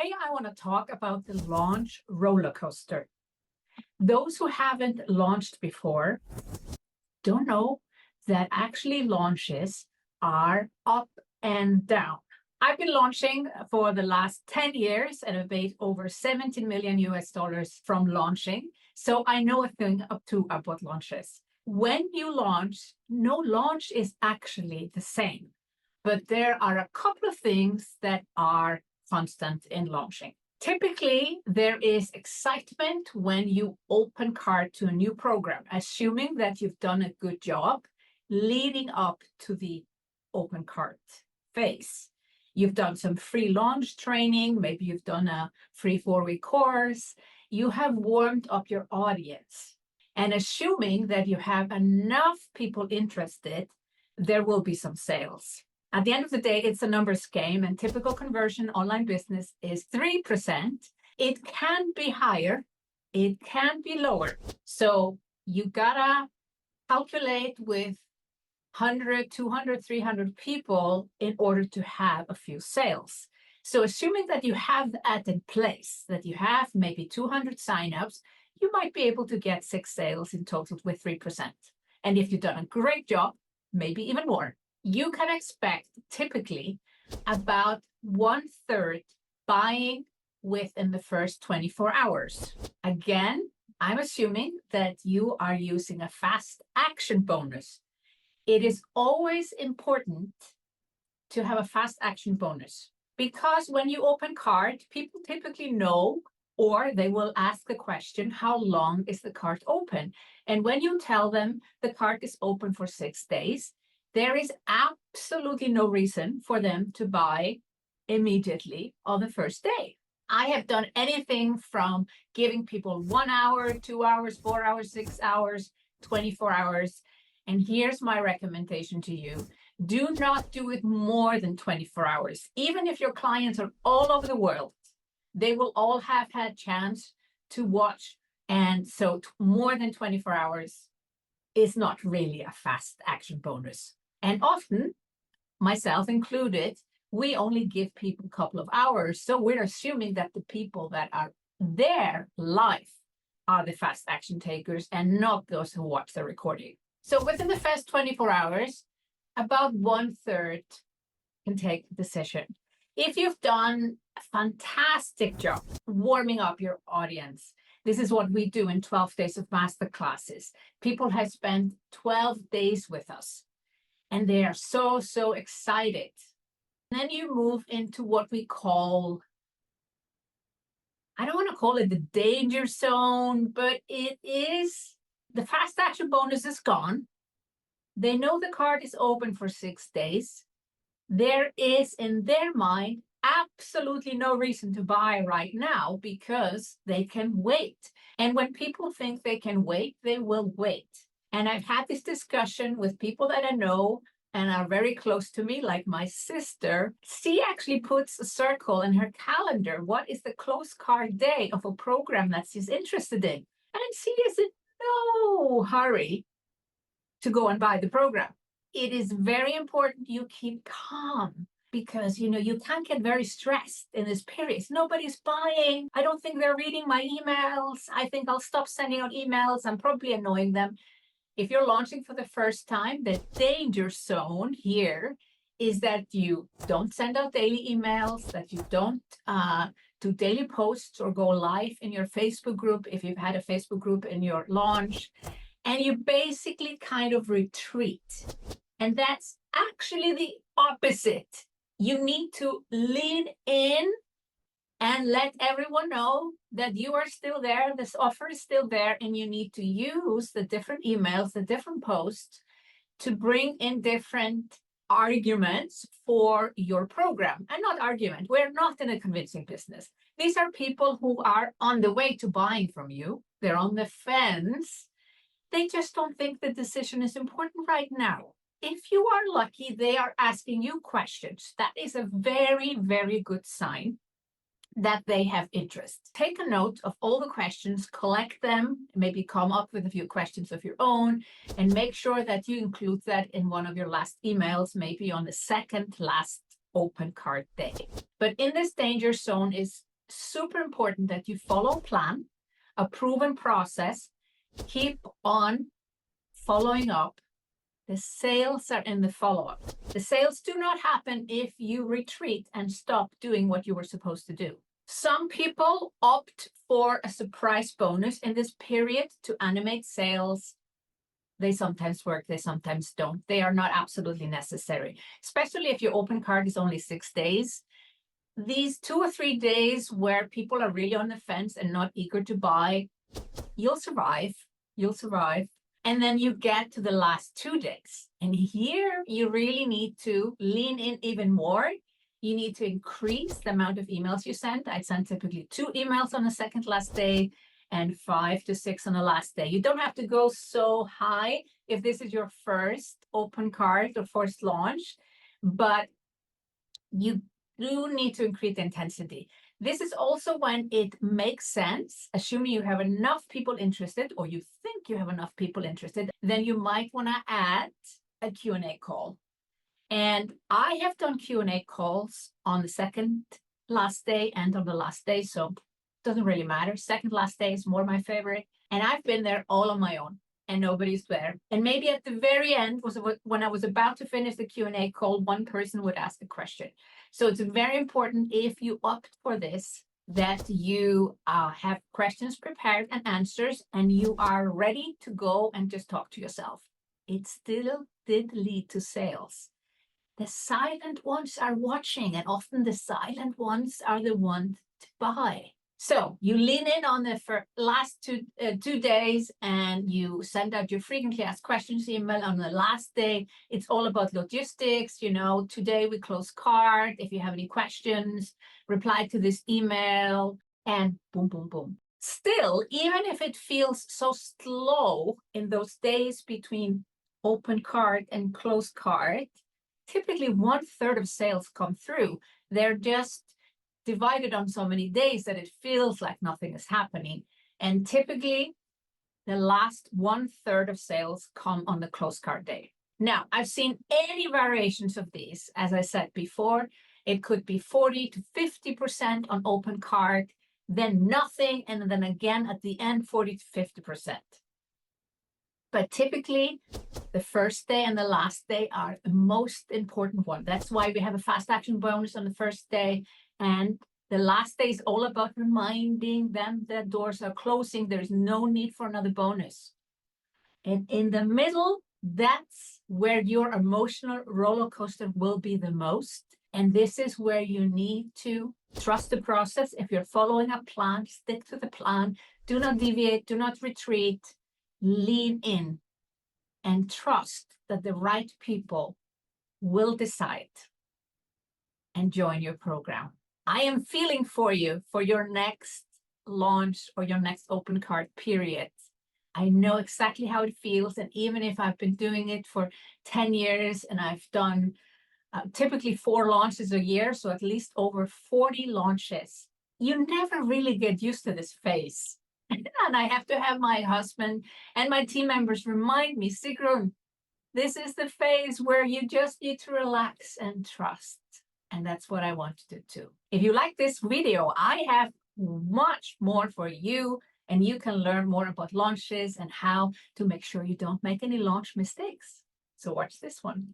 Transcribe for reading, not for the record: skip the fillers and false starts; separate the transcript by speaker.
Speaker 1: Today, I want to talk about the launch roller coaster. Those who haven't launched before don't know that actually launches are up and down. I've been launching for the last 10 years and have made over 17 million US dollars from launching. So I know a thing about launches. When you launch, no launch is actually the same, but there are a couple of things that are constant in launching. Typically, there is excitement when you open cart to a new program, assuming that you've done a good job leading up to the open cart phase. You've done some free launch training, maybe you've done a free 4-week course. You have warmed up your audience. And assuming that you have enough people interested, there will be some sales. At the end of the day, it's a numbers game, and typical conversion online business is 3%. It can be higher, it can be lower. So you gotta calculate with 100, 200, 300 people in order to have a few sales. So assuming that you have that in place, that you have maybe 200 signups, you might be able to get 6 sales in total with 3%. And if you've done a great job, maybe even more. You can expect typically about 1/3 buying within the first 24 hours. Again, I'm assuming that you are using a fast action bonus. It is always important to have a fast action bonus because when you open cart, people typically know, or they will ask the question, how long is the cart open? And when you tell them the cart is open for 6 days, there is absolutely no reason for them to buy immediately on the first day. I have done anything from giving people 1 hour, 2 hours, 4 hours, 6 hours, 24 hours. And here's my recommendation to you. Do not do it more than 24 hours. Even if your clients are all over the world, they will all have had chance to watch. And so more than 24 hours is not really a fast action bonus. And often, myself included, we only give people a couple of hours. So we're assuming that the people that are there live are the fast action takers and not those who watch the recording. So within the first 24 hours, about 1/3 can take the decision. If you've done a fantastic job warming up your audience, this is what we do in 12 days of masterclasses. People have spent 12 days with us. And they are so excited. And then you move into what we call, I don't want to call it the danger zone, but it is, the fast action bonus is gone. They know the cart is open for 6 days. There is in their mind absolutely no reason to buy right now because they can wait. And when people think they can wait, they will wait. And I've had this discussion with people that I know and are very close to me, like my sister. She actually puts a circle in her calendar. What is the close card day of a program that she's interested in? And she is in no hurry to go and buy the program. It is very important you keep calm because, you can't get very stressed in this period. Nobody's buying. I don't think they're reading my emails. I think I'll stop sending out emails. I'm probably annoying them. If you're launching for the first time, the danger zone here is that you don't send out daily emails, that you don't do daily posts or go live in your Facebook group if you've had a Facebook group in your launch, and you basically kind of retreat. And that's actually the opposite. You need to lean in and let everyone know that you are still there, this offer is still there, and you need to use the different emails, the different posts to bring in different arguments for your program. And not argument, we're not in a convincing business. These are people who are on the way to buying from you. They're on the fence. They just don't think the decision is important right now. If you are lucky, they are asking you questions. That is a very, very good sign that they have interest. Take a note of all the questions, collect them, maybe come up with a few questions of your own, and make sure that you include that in one of your last emails, maybe on the second last open cart day. But in this danger zone is super important that you follow plan, a proven process, keep on following up. The sales are in the follow-up. The sales do not happen if you retreat and stop doing what you were supposed to do. Some people opt for a surprise bonus in this period to animate sales. They sometimes work, they sometimes don't. They are not absolutely necessary, especially if your open card is only 6 days. These 2 or 3 days where people are really on the fence and not eager to buy, you'll survive. You'll survive. And then you get to the last 2 days. And here you really need to lean in even more. You need to increase the amount of emails you send. I send typically 2 emails on the second last day and 5 to 6 on the last day. You don't have to go so high if this is your first open card or first launch, but you do need to increase the intensity. This is also when it makes sense, assuming you have enough people interested, or you think you have enough people interested, then you might want to add a Q&A call. And I have done Q&A calls on the second last day and on the last day, so it doesn't really matter. Second last day is more my favorite. And I've been there all on my own and nobody's there. And maybe at the very end, was when I was about to finish the Q&A call, one person would ask a question. So it's very important, if you opt for this, that you have questions prepared and answers, and you are ready to go and just talk to yourself. It still did lead to sales. The silent ones are watching, and often the silent ones are the ones to buy. So you lean in on the last 2 days, and you send out your frequently asked questions email. On the last day, it's all about logistics. You know, today we close card. If you have any questions, reply to this email, and boom, boom, boom. Still, even if it feels so slow in those days between open card and close card, typically 1/3 of sales come through. They're just divided on so many days that it feels like nothing is happening. And typically, the last 1/3 of sales come on the close card day. Now, I've seen any variations of these. As I said before, it could be 40 to 50% on open card, then nothing, and then again at the end, 40 to 50%. But typically, the first day and the last day are the most important one. That's why we have a fast action bonus on the first day. And the last day is all about reminding them that doors are closing. There's no need for another bonus. And in the middle, that's where your emotional roller coaster will be the most. And this is where you need to trust the process. If you're following a plan, stick to the plan. Do not deviate. Do not retreat. Lean in and trust that the right people will decide and join your program. I am feeling for you for your next launch or your next open card period. I know exactly how it feels. And even if I've been doing it for 10 years and I've done typically 4 launches a year, so at least over 40 launches, you never really get used to this phase. And I have to have my husband and my team members remind me, Sigrun, this is the phase where you just need to relax and trust. And that's what I want to do too. If you like this video, I have much more for you, and you can learn more about launches and how to make sure you don't make any launch mistakes. So watch this one.